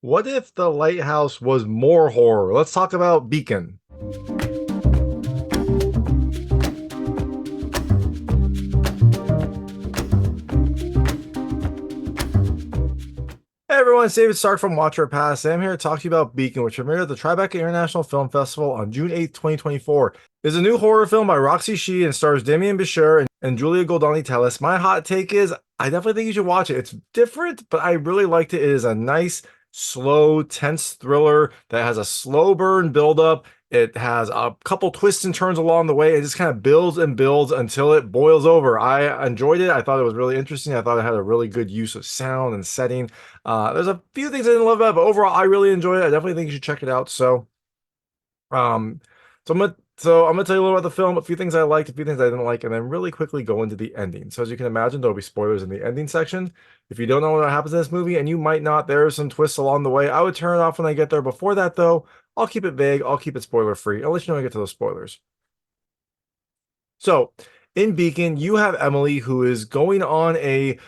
What if the lighthouse was more horror? Let's talk about Beacon. Hey everyone, it's David Stark from Watcher Pass. I'm here to talk to you about Beacon, which premiered at the Tribeca International Film Festival on June 8th, 2024. It's a new horror film by Roxy, Shih and stars Demián Bichir and Julia Goldani Telles. My hot take is I definitely think you should watch it. It's different, but I really liked it. It is a nice, slow, tense thriller that has a slow burn buildup. It has a couple twists and turns along the way. It just kind of builds and builds until it boils over. I enjoyed it. I thought it was really interesting. I thought it had a really good use of sound and setting. There's a few things I didn't love about it, but overall, I really enjoyed it. I definitely think you should check it out. Um, so I'm gonna tell you a little about the film, a few things I liked, a few things I didn't like, and then really quickly go into the ending. So as you can imagine, there'll be spoilers in the ending section. If you don't know what happens in this movie, and you might not, there are some twists along the way. I would turn it off when I get there. Before that, though, I'll keep it vague. I'll keep it spoiler free. I'll let you know when I get to those spoilers. So, in Beacon, you have Emily who is going on a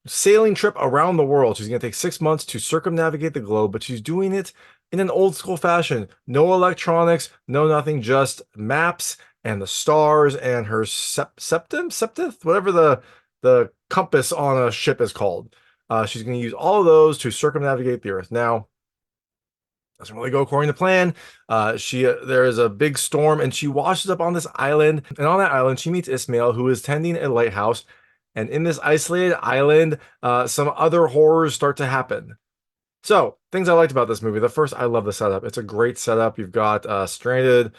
sailing trip around the world. She's going to take 6 months to circumnavigate the globe, but she's doing it in an old school fashion. No electronics, no nothing, just maps and the stars and her septith, whatever the compass on a ship is called. She's going to use all of those to circumnavigate the Earth. Now, doesn't really go according to plan. There is a big storm, and she washes up on this island. And on that island, she meets Ismael, who is tending a lighthouse. And in this isolated island, some other horrors start to happen. So, things I liked about this movie. The first, I love the setup. It's a great setup. You've got a stranded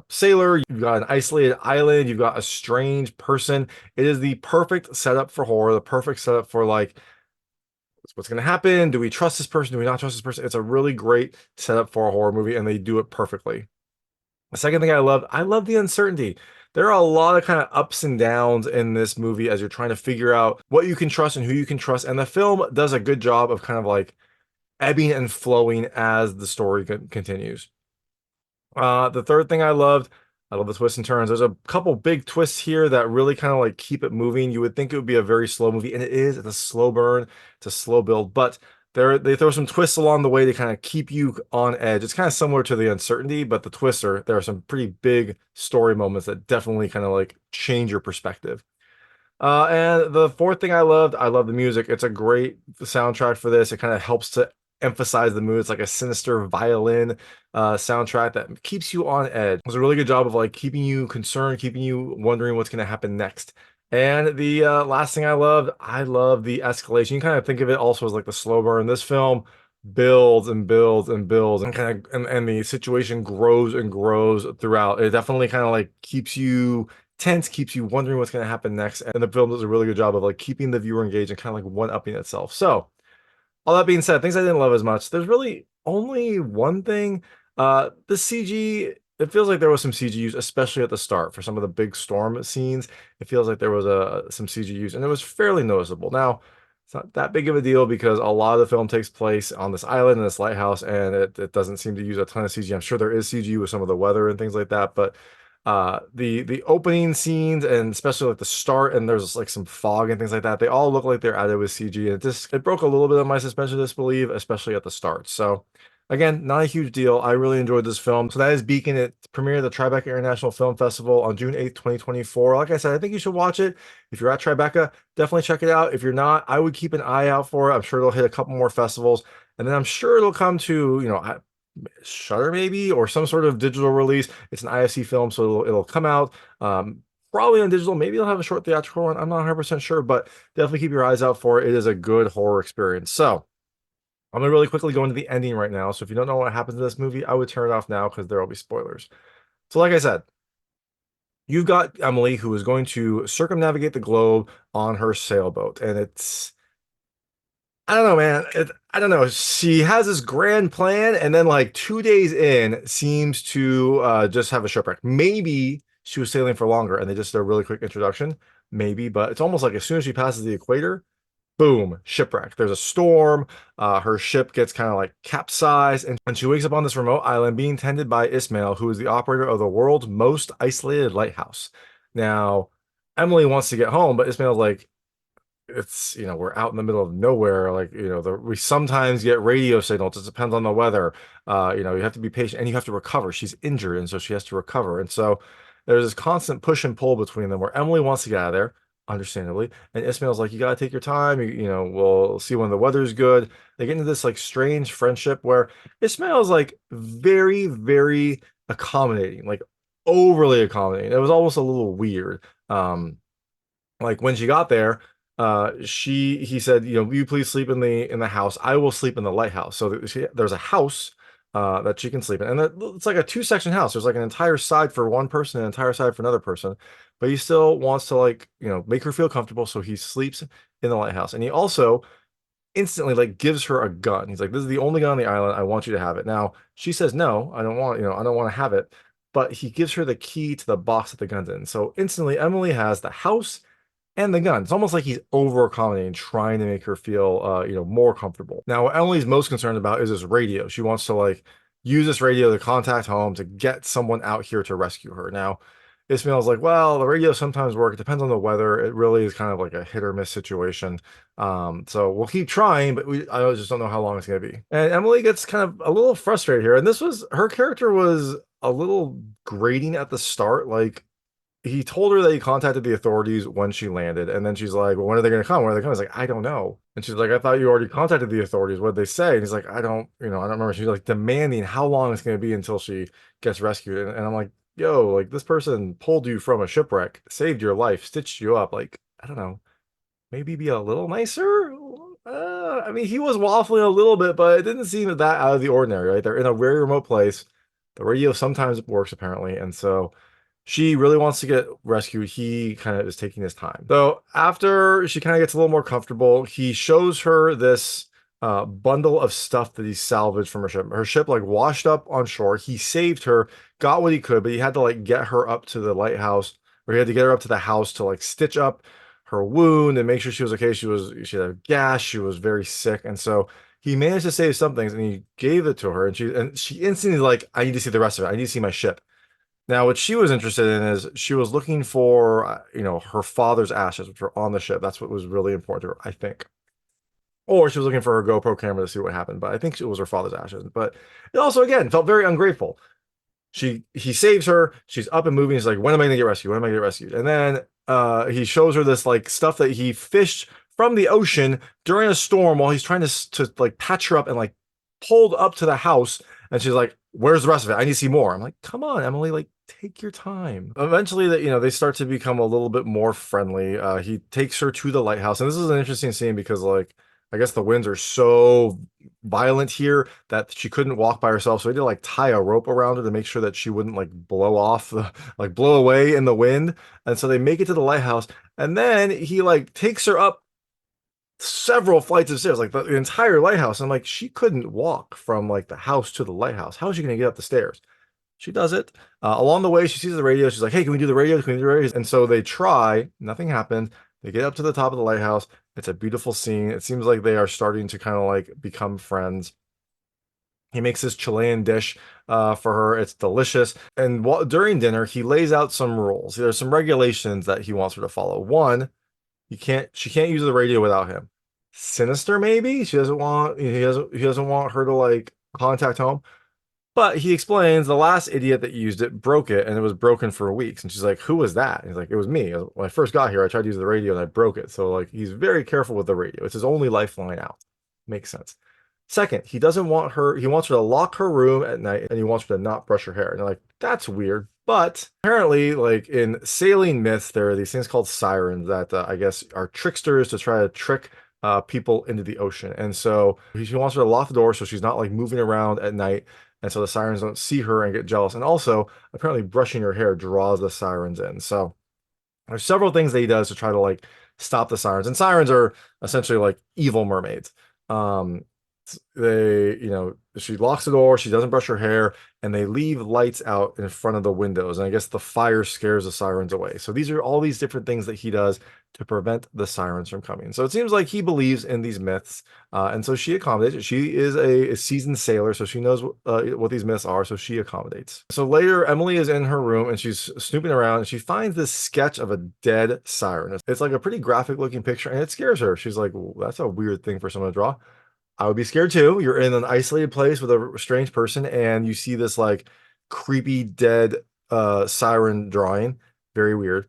sailor, you've got an isolated island, you've got a strange person. It is the perfect setup for horror, the perfect setup for like what's going to happen. Do we trust this person? Do we not trust this person? It's a really great setup for a horror movie, and they do it perfectly. The second thing I love the uncertainty. There are a lot of kind of ups and downs in this movie as you're trying to figure out what you can trust and who you can trust. And the film does a good job of kind of like ebbing and flowing as the story continues. The third thing I love the twists and turns. There's a couple big twists here that really kind of like keep it moving. You would think it would be a very slow movie, and it is. It's a slow burn, it's a slow build, but they throw some twists along the way to kind of keep you on edge. It's kind of similar to the uncertainty, but the twists there are some pretty big story moments that definitely kind of like change your perspective. And the fourth thing I love the music. It's a great soundtrack for this. It kind of helps to emphasize the mood. It's like a sinister violin soundtrack that keeps you on edge. It does a really good job of like keeping you concerned, keeping you wondering what's going to happen next. And the last thing I love the escalation. You kind of think of it also as like the slow burn. This film builds and builds and builds and kind of and the situation grows and grows throughout. It definitely kind of like keeps you tense, keeps you wondering what's going to happen next. And the film does a really good job of like keeping the viewer engaged and kind of like one-upping itself. So, all that being said, things I didn't love as much. There's really only one thing. The CG, it feels like there was some CG use, especially at the start for some of the big storm scenes. It feels like there was some CG use, and it was fairly noticeable. Now, it's not that big of a deal because a lot of the film takes place on this island and this lighthouse, and it doesn't seem to use a ton of CG. I'm sure there is CG with some of the weather and things like that, but the opening scenes and especially like the start and there's like some fog and things like that, they all look like they're added with CG, and it broke a little bit of my suspension of disbelief, especially at the start. So again, not a huge deal. I really enjoyed this film. So that is Beacon. It premiered at the Tribeca International Film Festival on June 8th, 2024. Like I said, I think you should watch it. If you're at Tribeca, definitely check it out. If you're not, I would keep an eye out for it. I'm sure it'll hit a couple more festivals, and then I'm sure it'll come to, Shutter maybe, or some sort of digital release. It's an IFC film, so it'll come out probably on digital. Maybe it'll have a short theatrical one. I'm not 100% sure, but definitely keep your eyes out for it. It is a good horror experience. So I'm gonna really quickly go into the ending right now. So if you don't know what happens in this movie, I would turn it off now because there will be spoilers. So like I said, you've got Emily who is going to circumnavigate the globe on her sailboat, and I don't know, man. I don't know. She has this grand plan, and then like 2 days in, seems to just have a shipwreck. Maybe she was sailing for longer, and they just did a really quick introduction. Maybe, but it's almost like as soon as she passes the equator, boom, shipwreck. There's a storm. Her ship gets kind of like capsized, and she wakes up on this remote island being tended by Ismael, who is the operator of the world's most isolated lighthouse. Now, Emily wants to get home, but Ismael's like, it's, we're out in the middle of nowhere. Like, we sometimes get radio signals. It depends on the weather. You have to be patient and you have to recover. She's injured, and so she has to recover. And so there's this constant push and pull between them where Emily wants to get out of there, understandably. And Ismail's like, you gotta take your time. We'll see when the weather's good. They get into this like strange friendship where Ismail's like very, very accommodating, like overly accommodating. It was almost a little weird. Like when she got there, he said, will you please sleep in the house? I will sleep in the lighthouse. So there's a house that she can sleep in, and it's like a two-section house. There's like an entire side for one person and an entire side for another person. But he still wants to like make her feel comfortable, so he sleeps in the lighthouse, and he also instantly like gives her a gun. He's like, "This is the only gun on the island. I want you to have it." Now she says, "No, I don't want. I don't want to have it." But he gives her the key to the box that the gun's in. So instantly, Emily has the house and the gun. It's almost like he's over accommodating, trying to make her feel, more comfortable. Now, what Emily's most concerned about is this radio. She wants to like use this radio to contact home to get someone out here to rescue her. Now, Ismail's like, well, the radio sometimes work. It depends on the weather. It really is kind of like a hit or miss situation. So we'll keep trying, but I just don't know how long it's going to be. And Emily gets kind of a little frustrated here. And her character was a little grating at the start. Like, he told her that he contacted the authorities when she landed, and then she's like, well, when are they going to come? When are they coming? He's like, I don't know. And she's like, I thought you already contacted the authorities. What did they say? And he's like, I don't remember. She's like demanding how long it's going to be until she gets rescued. And I'm like, yo, like this person pulled you from a shipwreck, saved your life, stitched you up. Like, I don't know, maybe be a little nicer. I mean, he was waffling a little bit, but it didn't seem that out of the ordinary, right? They're in a very remote place. The radio sometimes works apparently, and so she really wants to get rescued. He kind of is taking his time. So after she kind of gets a little more comfortable, he shows her this bundle of stuff that he salvaged from her ship. Her ship like washed up on shore. He saved her, got what he could, but he had to like get her up to the lighthouse, or he had to get her up to the house to like stitch up her wound and make sure she was okay. She had a gash. She was very sick, and so he managed to save some things, and he gave it to her, and she instantly like, I need to see the rest of it. I need to see my ship. Now, what she was interested in is she was looking for, her father's ashes, which were on the ship. That's what was really important to her, I think. Or she was looking for her GoPro camera to see what happened, but I think it was her father's ashes. But it also, again, felt very ungrateful. He saves her. She's up and moving. He's like, when am I gonna get rescued? When am I gonna get rescued? And then he shows her this like stuff that he fished from the ocean during a storm while he's trying to like patch her up and like pulled up to the house. And she's like, where's the rest of it? I need to see more. I'm like, come on, Emily, like take your time. Eventually they start to become a little bit more friendly. He takes her to the lighthouse, and this is an interesting scene because like I guess the winds are so violent here that she couldn't walk by herself. So he had to like tie a rope around her to make sure that she wouldn't like blow off, like blow away in the wind. And so they make it to the lighthouse, and then he like takes her up several flights of stairs, like the entire lighthouse. I'm like, she couldn't walk from like the house to the lighthouse. How is she going to get up the stairs? She does it. Along the way, she sees the radio. She's like, hey, can we do the radio? Can we do the radio? And so they try. Nothing happens. They get up to the top of the lighthouse. It's a beautiful scene. It seems like they are starting to kind of like become friends. He makes this Chilean dish for her. It's delicious. And during dinner, he lays out some rules. There's some regulations that he wants her to follow. One, she can't use the radio without him. Sinister, maybe? He doesn't want her to like contact home. But he explains the last idiot that used it broke it, and it was broken for weeks. And she's like, who was that? And he's like, it was me. When I first got here, I tried to use the radio and I broke it. So like he's very careful with the radio. It's his only lifeline out. Makes sense. Second, he wants her to lock her room at night, and he wants her to not brush her hair. And they're like, that's weird. But apparently, like in sailing myths, there are these things called sirens that I guess are tricksters to try to trick people into the ocean. And so he wants her to lock the door so she's not like moving around at night. And so the sirens don't see her and get jealous. And also, apparently, brushing her hair draws the sirens in. So there's several things that he does to try to like stop the sirens. And sirens are essentially like evil mermaids. they, she locks the door, she doesn't brush her hair, and they leave lights out in front of the windows. And I guess the fire scares the sirens away. So these are all these different things that he does to prevent the sirens from coming. So it seems like he believes in these myths. And so she accommodates. She is a seasoned sailor, so she knows what these myths are, so she accommodates. So later, Emily is in her room and she's snooping around and she finds this sketch of a dead siren. It's like a pretty graphic looking picture and it scares her. She's like, well, that's a weird thing for someone to draw. I would be scared too. You're in an isolated place with a strange person and you see this like creepy dead siren drawing. Very weird.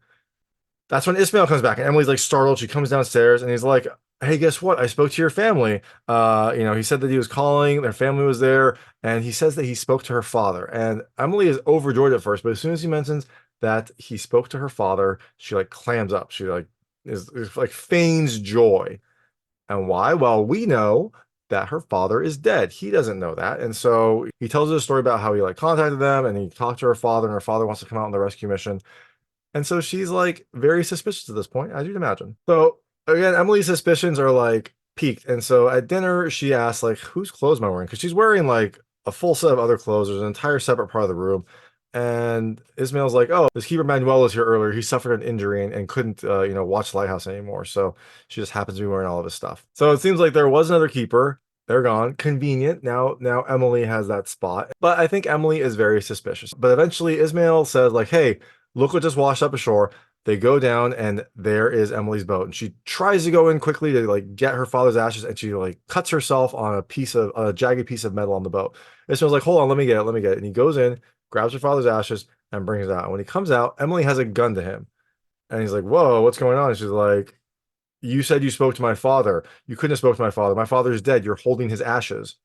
That's when Ismael comes back and Emily's like startled. She comes downstairs and he's like, hey, guess what? I spoke to your family. He said that he was calling, their family was there, and he says that he spoke to her father. And Emily is overjoyed at first, but as soon as he mentions that he spoke to her father, she like clams up. She like is like feigns joy. And why? Well, we know that her father is dead. He doesn't know that. And so he tells us a story about how he like contacted them and he talked to her father, and her father wants to come out on the rescue mission. And so she's like very suspicious at this point, as you'd imagine. So again, Emily's suspicions are like peaked. And so at dinner, she asks, like, whose clothes am I wearing? Because she's wearing like a full set of other clothes. There's an entire separate part of the room. And Ismael's like, oh, this keeper Manuel was here earlier. He suffered an injury and couldn't, watch Lighthouse anymore. So she just happens to be wearing all of his stuff. So it seems like there was another keeper. They're gone. Convenient. Now Emily has that spot. But I think Emily is very suspicious. But eventually Ismael says, like, hey, look what just washed up ashore. They go down and there is Emily's boat. And she tries to go in quickly to like get her father's ashes and she like cuts herself on a jagged piece of metal on the boat. Ismael's like, hold on, let me get it. And he goes in, grabs her father's ashes, and brings it out. And when he comes out, Emily has a gun to him. And he's like, whoa, what's going on? And she's like, you said you spoke to my father. You couldn't have spoke to my father. My father is dead. You're holding his ashes.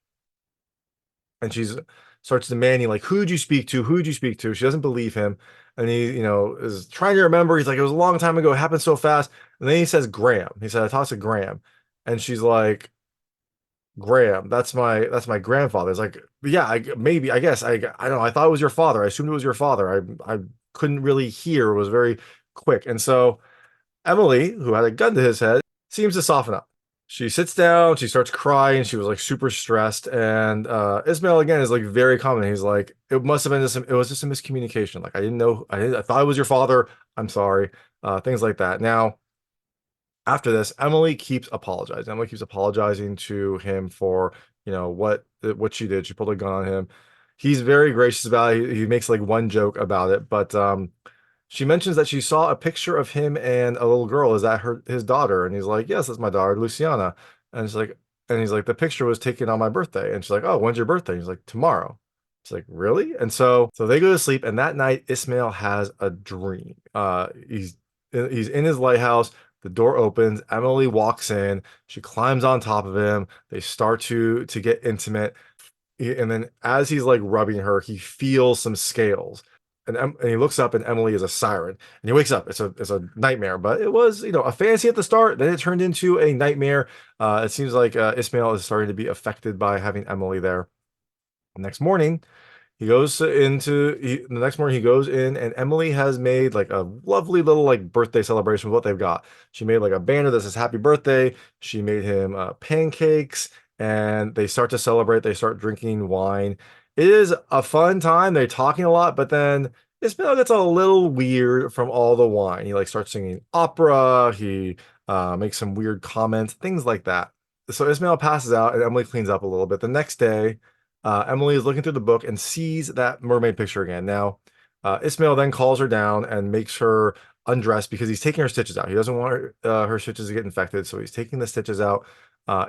And she's starts demanding, like, who did you speak to? Who did you speak to? She doesn't believe him. And he, is trying to remember. He's like, it was a long time ago. It happened so fast. And then he says, Graham. He said, I talked to Graham. And she's like, Graham, that's my grandfather. It's like, yeah, maybe, I guess, I don't know. I thought it was your father. I assumed it was your father. I couldn't really hear. It was very quick. And so Emily, who had a gun to his head, seems to soften up. She sits down, she starts crying, she was like super stressed. And Ismael again is like very calm. He's like, it must have been it was just a miscommunication. Like, I thought it was your father. I'm sorry. Things like that. Now, after this, Emily keeps apologizing. Emily keeps apologizing to him for, what she did. She pulled a gun on him. He's very gracious about it. He makes like one joke about it, but she mentions that she saw a picture of him and a little girl. Is that his daughter? And he's like, yes, that's my daughter, Luciana. And he's like, the picture was taken on my birthday. And she's like, oh, when's your birthday? And he's like, tomorrow. She's like, really? And so they go to sleep. And that night, Ismael has a dream. He's in his lighthouse. The door opens. Emily walks in. She climbs on top of him. They start to get intimate. And then as he's like rubbing her, he feels some scales. And he looks up and Emily is a siren. And he wakes up. It's a nightmare, but it was, a fantasy at the start. Then it turned into a nightmare. It seems like Ismael is starting to be affected by having Emily there. The next morning, the next morning he goes in and Emily has made like a lovely little like birthday celebration with what they've got. She made like a banner that says happy birthday. She made him pancakes and they start to celebrate. They start drinking wine. It is a fun time. They're talking a lot, but then Ismael gets a little weird from all the wine. He like starts singing opera. He makes some weird comments, things like that. So Ismael passes out and Emily cleans up a little bit. The next day, Emily is looking through the book and sees that mermaid picture again. Now, Ismael then calls her down and makes her undress because he's taking her stitches out. He doesn't want her stitches to get infected, so he's taking the stitches out.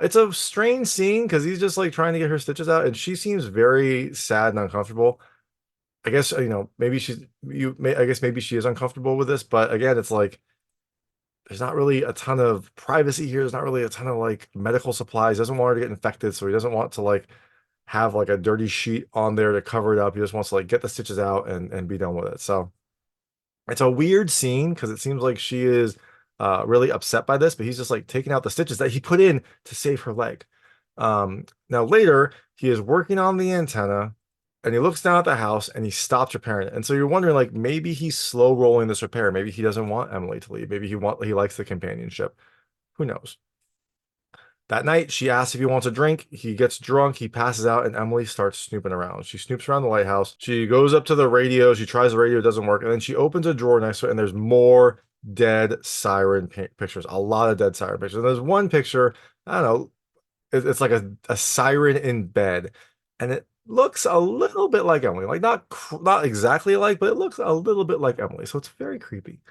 It's a strange scene because he's just like trying to get her stitches out, and she seems very sad and uncomfortable. I guess I guess maybe she is uncomfortable with this, but again, it's like there's not really a ton of privacy here. There's not really a ton of like medical supplies. He doesn't want her to get infected, so he doesn't want to like have like a dirty sheet on there to cover it up. He just wants to like get the stitches out and be done with it. So it's a weird scene because it seems like she is really upset by this, but he's just like taking out the stitches that he put in to save her leg. Now later, he is working on the antenna and he looks down at the house and he stops repairing it. And so you're wondering, like, maybe he's slow rolling this repair. Maybe he doesn't want Emily to leave. Maybe he likes the companionship. Who knows? That night, she asks if he wants a drink. He gets drunk, he passes out, and Emily starts snooping around. She snoops around the lighthouse. She goes up to the radio. She tries the radio, it doesn't work. And then she opens a drawer next to it, and there's more dead siren pictures. A lot of dead siren pictures. And there's one picture, I don't know, it's like a siren in bed. And it looks a little bit like Emily. Like not exactly like, but it looks a little bit like Emily. So it's very creepy.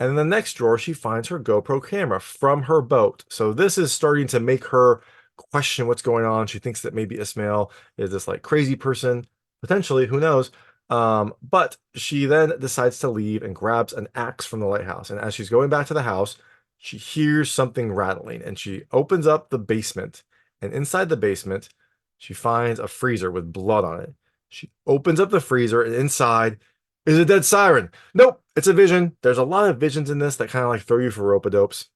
And in the next drawer, she finds her GoPro camera from her boat. So this is starting to make her question what's going on. She thinks that maybe Ismael is this like crazy person, potentially, who knows? But she then decides to leave and grabs an axe from the lighthouse. And as she's going back to the house, she hears something rattling and she opens up the basement. And inside the basement, she finds a freezer with blood on it. She opens up the freezer and inside is a dead siren. Nope, it's a vision. There's a lot of visions in this that kind of like throw you for rope-a-dopes.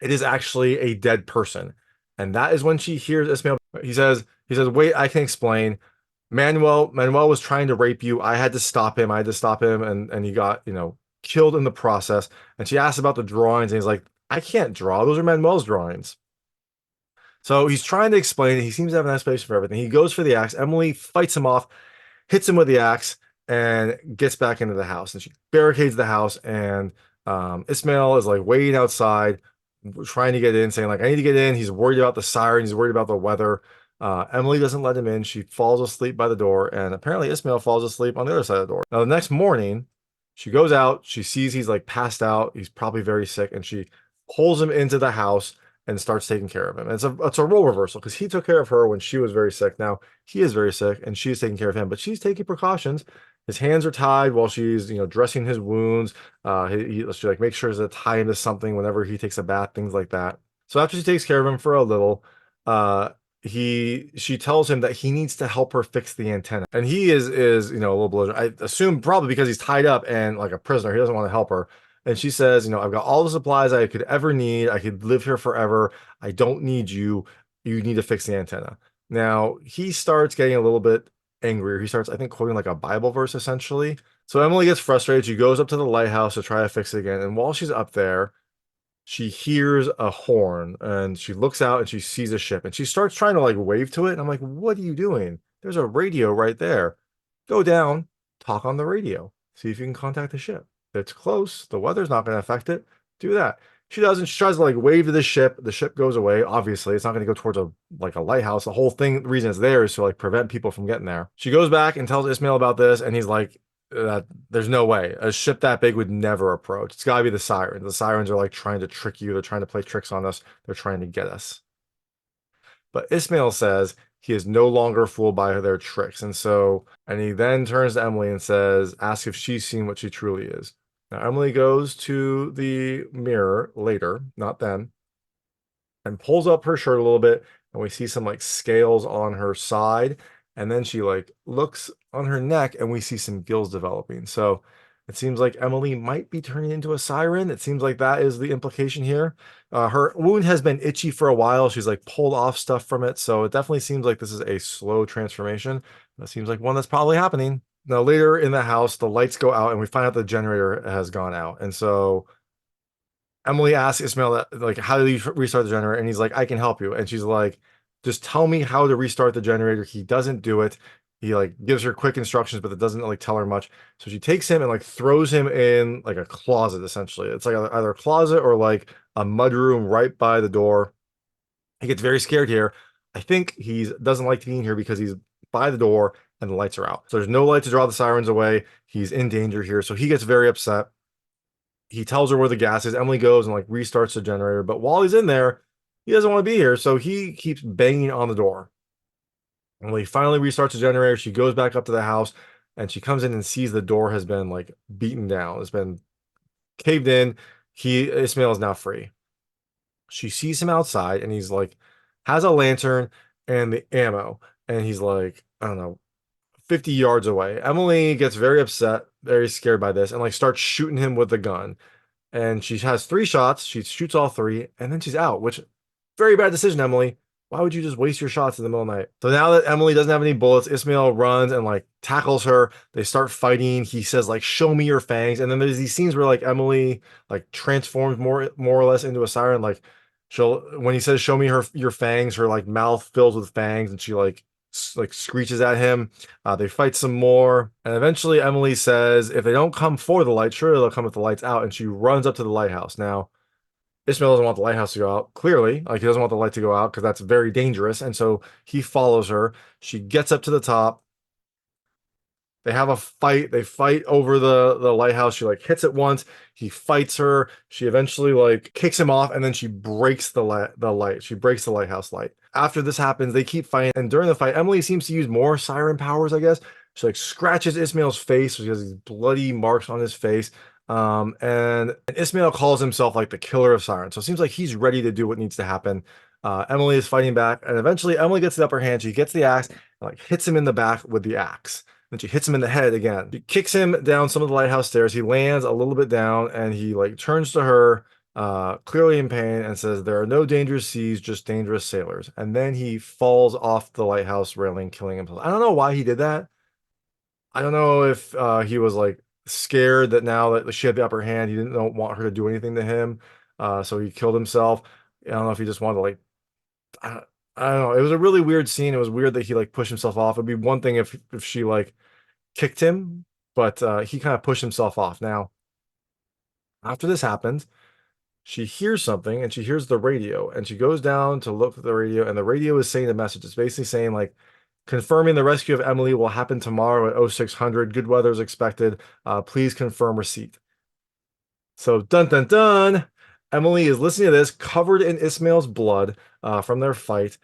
It is actually a dead person. And that is when she hears Ismael. He says, wait, I can explain. Manuel was trying to rape you. I had to stop him. And he got, killed in the process. And she asked about the drawings, and he's like, I can't draw. Those are Manuel's drawings. So he's trying to explain it. He seems to have an explanation for everything. He goes for the axe. Emily fights him off, hits him with the axe, and gets back into the house. And she barricades the house. And Ismael is like waiting outside, trying to get in, saying like, I need to get in. He's worried about the siren. He's worried about the weather. Emily doesn't let him in. She falls asleep by the door. And apparently Ismael falls asleep on the other side of the door. Now the next morning, she goes out. She sees he's like passed out. He's probably very sick. And she pulls him into the house and starts taking care of him. And it's a role reversal because he took care of her when she was very sick. Now he is very sick and she's taking care of him, but she's taking precautions. His hands are tied while she's, dressing his wounds. She like makes sure to tie him to something whenever he takes a bath, things like that. So after she takes care of him for a little, she tells him that he needs to help her fix the antenna. And he is a little belligerent. I assume probably because he's tied up and like a prisoner, he doesn't want to help her. And she says, I've got all the supplies I could ever need. I could live here forever. I don't need you. You need to fix the antenna. Now, he starts getting a little bit angrier. He starts, I think, quoting like a Bible verse, essentially. So Emily gets frustrated. She goes up to the lighthouse to try to fix it again. And while she's up there, she hears a horn and she looks out and she sees a ship. And she starts trying to like wave to it. And I'm like, what are you doing? There's a radio right there. Go down, talk on the radio. See if you can contact the ship. It's close. The weather's not going to affect it. Do that. She doesn't. She tries to like wave to the ship. The ship goes away. Obviously, it's not going to go towards a lighthouse. The whole thing, the reason it's there is to like prevent people from getting there. She goes back and tells Ismael about this, and he's like, there's no way. A ship that big would never approach. It's got to be the sirens. The sirens are like trying to trick you. They're trying to play tricks on us. They're trying to get us. But Ismael says he is no longer fooled by their tricks. And he then turns to Emily and says, ask if she's seen what she truly is. Now, Emily goes to the mirror later, not then, and pulls up her shirt a little bit. And we see some like scales on her side. And then she like looks on her neck and we see some gills developing. So it seems like Emily might be turning into a siren. It seems like that is the implication here. Her wound has been itchy for a while. She's like pulled off stuff from it. So it definitely seems like this is a slow transformation. That seems like one that's probably happening. Now, later in the house, the lights go out and we find out the generator has gone out. And so Emily asks Ismael, like, how do you restart the generator? And he's like, I can help you. And she's like, just tell me how to restart the generator. He doesn't do it. He like gives her quick instructions, but it doesn't like tell her much. So she takes him and like throws him in like a closet, essentially. It's like either a closet or like a mudroom right by the door. He gets very scared here. I think he doesn't like being here because he's by the door and the lights are out. So there's no light to draw the sirens away. He's in danger here. So he gets very upset. He tells her where the gas is. Emily goes and like restarts the generator. But while he's in there, he doesn't want to be here. So he keeps banging on the door. And when he finally restarts the generator, she goes back up to the house and she comes in and sees the door has been like beaten down. It's been caved in. Ismael is now free. She sees him outside and he's like, has a lantern and the ammo. And he's like, I don't know, 50 yards away. Emily gets very upset, very scared by this, and like starts shooting him with the gun. And she has 3 shots. She shoots all 3, and then she's out, which very bad decision, Emily. Why would you just waste your shots in the middle of the night? So now that Emily doesn't have any bullets, Ismael runs and like tackles her. They start fighting. He says like, show me your fangs. And then there's these scenes where like Emily like transforms more or less into a siren. Like when he says, "Show me your fangs," her like mouth fills with fangs, and she like screeches at him. They fight some more, and eventually Emily says, "If they don't come for the light, surely they'll come with the lights out." And she runs up to the lighthouse. Now, Ismael doesn't want the lighthouse to go out. Clearly, like he doesn't want the light to go out because that's very dangerous, and so he follows her. She gets up to the top. They have a fight. They fight over the lighthouse. She like hits it once. He fights her. She eventually like kicks him off, and then she breaks the light. She breaks the lighthouse light. After this happens, they keep fighting, and during the fight, Emily seems to use more siren powers, I guess. She like scratches Ismael's face, so he has these bloody marks on his face. And Ismael calls himself like the killer of sirens. So it seems like he's ready to do what needs to happen. Emily is fighting back, and eventually Emily gets the upper hand. She gets the axe and like hits him in the back with the axe. Then she hits him in the head again. She kicks him down some of the lighthouse stairs. He lands a little bit down, and he like turns to her, clearly in pain, and says, "There are no dangerous seas, just dangerous sailors." And then he falls off the lighthouse railing, killing himself. I don't know why he did that. I don't know if he was like scared that now that she had the upper hand, he didn't want her to do anything to him, so he killed himself. I don't know if he just wanted to like I, I don't know. It was a really weird scene. It was weird that he like pushed himself off. It'd be one thing if she like kicked him, but he kind of pushed himself off. Now, after this happens, she hears something and she hears the radio, and she goes down to look at the radio, and the radio is saying a message. It's basically saying like confirming the rescue of Emily will happen tomorrow at 0600. Good weather is expected. Please confirm receipt. So dun dun dun. Emily is listening to this, covered in Ismael's blood from their fight,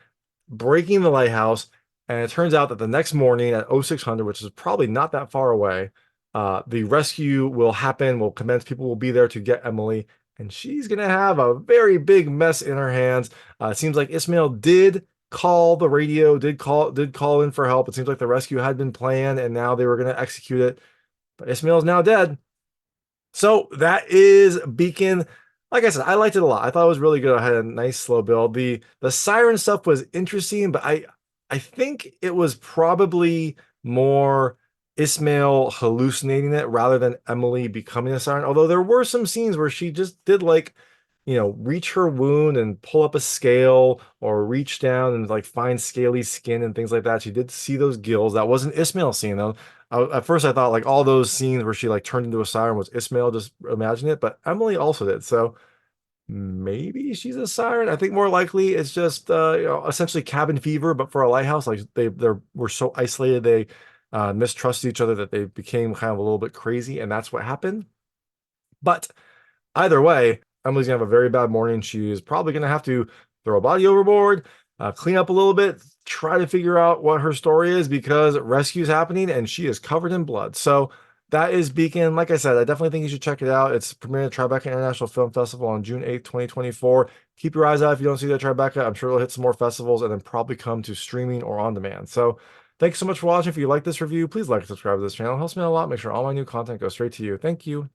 breaking the lighthouse. And it turns out that the next morning at 0600, which is probably not that far away, the rescue will happen, will commence. People will be there to get Emily, and she's going to have a very big mess in her hands. It seems like Ismael did call the radio, did call in for help. It seems like the rescue had been planned, and now they were going to execute it. But Ismael is now dead. So that is Beacon. Like I said, I liked it a lot. I thought it was really good. I had a nice slow build. The siren stuff was interesting, but I think it was probably more Ismael hallucinating it rather than Emily becoming a siren. Although there were some scenes where she just did like, reach her wound and pull up a scale, or reach down and like find scaly skin and things like that. She did see those gills. That wasn't Ismael seeing them. At first I thought like all those scenes where she like turned into a siren was Ismael just imagining it, but Emily also did. So maybe she's a siren. I think more likely it's just essentially cabin fever, but for a lighthouse. Like they were so isolated, they mistrusted each other that they became kind of a little bit crazy, and that's what happened. But either way, Emily's gonna have a very bad morning. She's probably gonna have to throw a body overboard, clean up a little bit, try to figure out what her story is, because rescue's happening and she is covered in blood. So that is Beacon. Like I said, I definitely think you should check it out. It's premiering at Tribeca International Film Festival on June 8th, 2024. Keep your eyes out if you don't see that Tribeca. I'm sure it'll hit some more festivals and then probably come to streaming or on demand. So thanks so much for watching. If you like this review, please like and subscribe to this channel. It helps me out a lot. Make sure all my new content goes straight to you. Thank you.